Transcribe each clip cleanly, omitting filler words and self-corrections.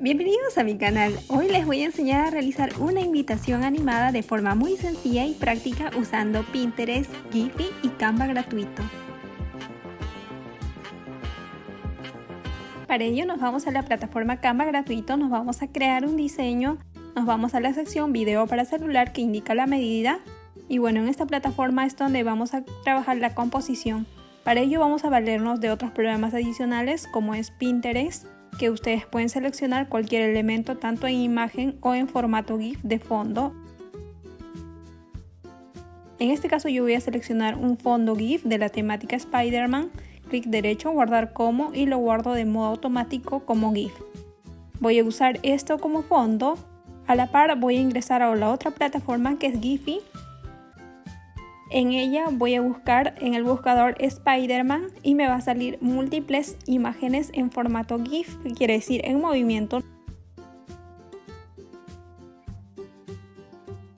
Bienvenidos a mi canal. Hoy les voy a enseñar a realizar una invitación animada de forma muy sencilla y práctica usando Pinterest, Giphy y Canva gratuito. Para ello nos vamos a la plataforma Canva gratuito, nos vamos a crear un diseño, nos vamos a la sección video para celular que indica la medida y bueno, en esta plataforma es donde vamos a trabajar la composición. Para ello vamos a valernos de otros programas adicionales como es Pinterest, que ustedes pueden seleccionar cualquier elemento tanto en imagen o en formato GIF de fondo. En este caso yo voy a seleccionar un fondo GIF de la temática Spider-Man, clic derecho, guardar como y lo guardo de modo automático como GIF. Voy a usar esto como fondo, a la par voy a ingresar a la otra plataforma que es Giphy. En ella voy a buscar en el buscador Spider-Man y me va a salir múltiples imágenes en formato GIF, que quiere decir en movimiento.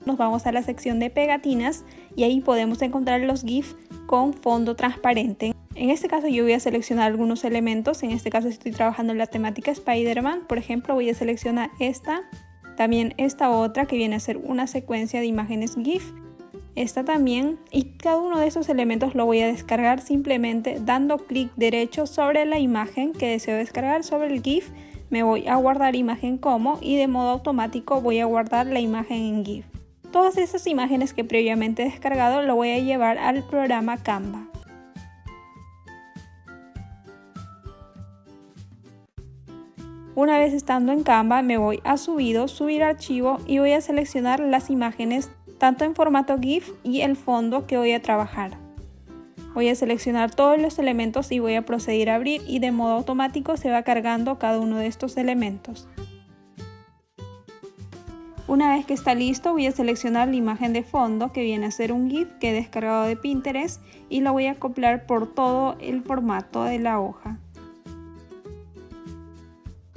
Nos vamos a la sección de pegatinas y ahí podemos encontrar los GIF con fondo transparente. En este caso yo voy a seleccionar algunos elementos, en este caso estoy trabajando en la temática Spider-Man, por ejemplo voy a seleccionar esta, también esta otra que viene a ser una secuencia de imágenes GIF. Esta también, y cada uno de esos elementos lo voy a descargar simplemente dando clic derecho sobre la imagen que deseo descargar, sobre el GIF, me voy a guardar imagen como y de modo automático voy a guardar la imagen en GIF. Todas esas imágenes que previamente he descargado lo voy a llevar al programa Canva. Una vez estando en Canva me voy a subir archivo y voy a seleccionar las imágenes tanto en formato GIF y el fondo que voy a trabajar. Voy a seleccionar todos los elementos y voy a proceder a abrir y de modo automático se va cargando cada uno de estos elementos. Una vez que está listo voy a seleccionar la imagen de fondo que viene a ser un GIF que he descargado de Pinterest y lo voy a acoplar por todo el formato de la hoja.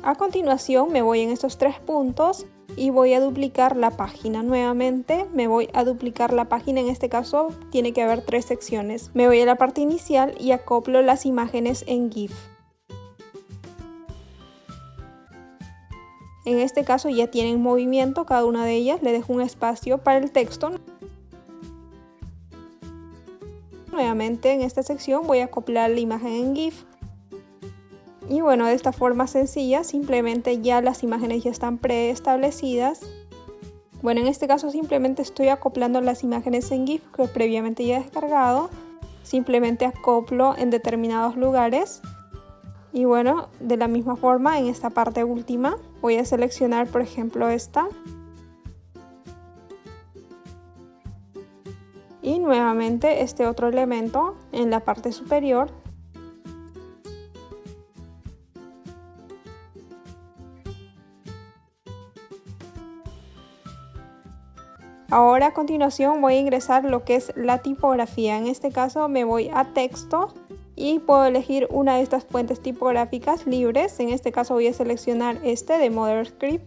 A continuación me voy en estos tres puntos y voy a duplicar la página. Nuevamente me voy a duplicar la página, en este caso tiene que haber tres secciones. Me voy a la parte inicial y acoplo las imágenes en GIF. En este caso ya tienen movimiento cada una de ellas, le dejo un espacio para el texto. Nuevamente en esta sección voy a acoplar la imagen en GIF. Y bueno, de esta forma sencilla, simplemente ya las imágenes ya están preestablecidas. Bueno, en este caso simplemente estoy acoplando las imágenes en GIF que previamente ya he descargado. Simplemente acoplo en determinados lugares. Y bueno, de la misma forma en esta parte última voy a seleccionar por ejemplo esta. Y nuevamente este otro elemento en la parte superior. Ahora a continuación voy a ingresar lo que es la tipografía. En este caso me voy a texto y puedo elegir una de estas fuentes tipográficas libres. En este caso voy a seleccionar este de MotherScript.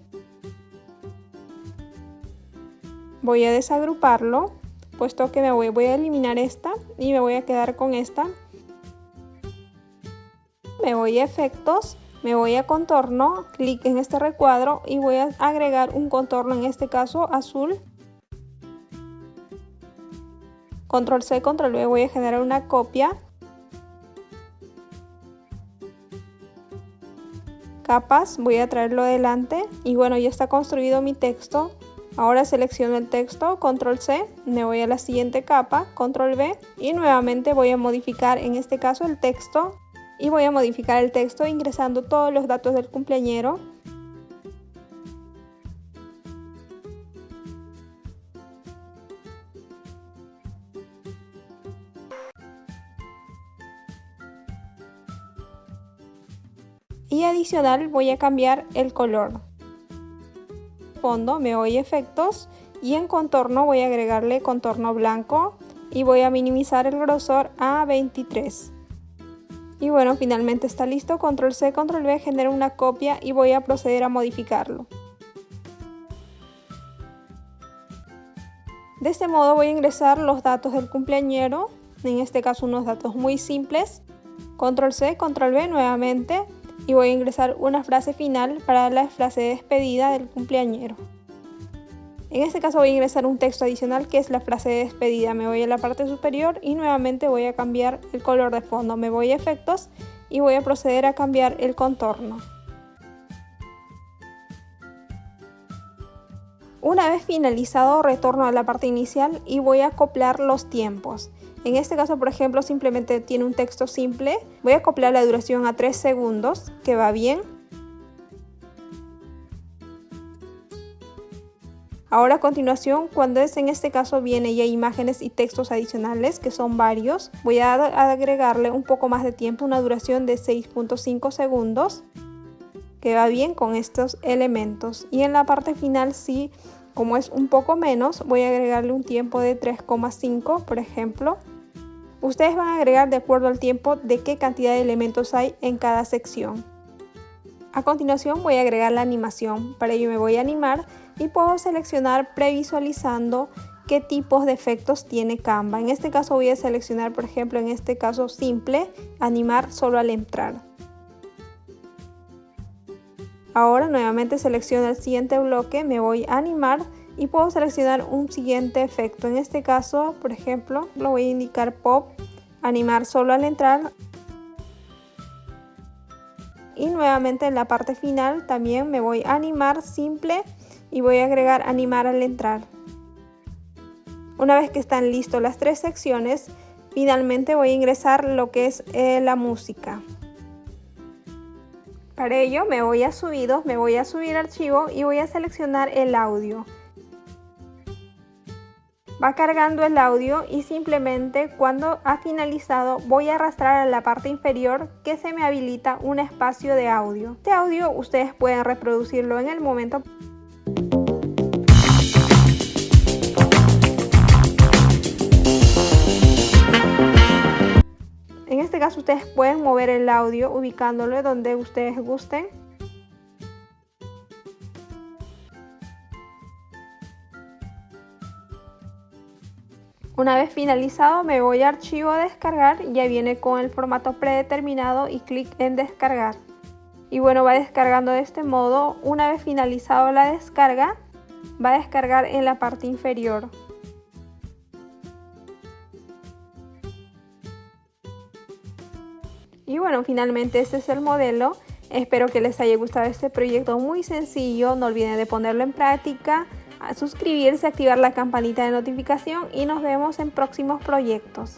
Voy a desagruparlo, puesto que voy a eliminar esta y me voy a quedar con esta. Me voy a efectos, me voy a contorno, clic en este recuadro y voy a agregar un contorno, en este caso azul. Control C, Control V, voy a generar una copia. Capas, voy a traerlo adelante y bueno, ya está construido mi texto. Ahora selecciono el texto, Control C, me voy a la siguiente capa, Control V y nuevamente voy a modificar en este caso el texto. Y voy a modificar el texto ingresando todos los datos del cumpleañero. Y adicional voy a cambiar el color. Fondo me voy a efectos y en contorno voy a agregarle contorno blanco y voy a minimizar el grosor a 23. Y bueno, finalmente está listo. Control C, Control V, genero una copia y voy a proceder a modificarlo. De este modo voy a ingresar los datos del cumpleañero, en este caso unos datos muy simples. Control C, Control V nuevamente. y voy a ingresar una frase final para la frase de despedida del cumpleañero. En este caso voy a ingresar un texto adicional que es la frase de despedida. Me voy a la parte superior y nuevamente voy a cambiar el color de fondo. Me voy a efectos y voy a proceder a cambiar el contorno. Una vez finalizado, retorno a la parte inicial y voy a acoplar los tiempos. En este caso, por ejemplo, simplemente tiene un texto simple. Voy a acoplar la duración a 3 segundos, que va bien. Ahora a continuación, cuando es en este caso viene ya imágenes y textos adicionales, que son varios, voy a agregarle un poco más de tiempo, una duración de 6.5 segundos, que va bien con estos elementos. Y en la parte final sí, como es un poco menos, voy a agregarle un tiempo de 3,5, por ejemplo. Ustedes van a agregar de acuerdo al tiempo de qué cantidad de elementos hay en cada sección. A continuación voy a agregar la animación. Para ello me voy a animar y puedo seleccionar previsualizando qué tipos de efectos tiene Canva. En este caso voy a seleccionar, por ejemplo, en este caso simple, animar solo al entrar. Ahora nuevamente selecciono el siguiente bloque, me voy a animar y puedo seleccionar un siguiente efecto. En este caso, por ejemplo, lo voy a indicar pop, animar solo al entrar. Y nuevamente en la parte final también me voy a animar simple y voy a agregar animar al entrar. Una vez que están listas las 3 secciones, finalmente voy a ingresar lo que es la música. Para ello me voy a subidos, me voy a subir archivo y voy a seleccionar el audio. Va cargando el audio y simplemente cuando ha finalizado voy a arrastrar a la parte inferior que se me habilita un espacio de audio. Este audio ustedes pueden reproducirlo en el momento. En este caso ustedes pueden mover el audio ubicándolo donde ustedes gusten. Una vez finalizado me voy a archivo a descargar, ya viene con el formato predeterminado y clic en descargar. Y bueno, va descargando de este modo. Una vez finalizado la descarga, va a descargar en la parte inferior. Y bueno, finalmente este es el modelo. Espero que les haya gustado este proyecto muy sencillo. No olviden de ponerlo en práctica, a suscribirse, activar la campanita de notificación y nos vemos en próximos proyectos.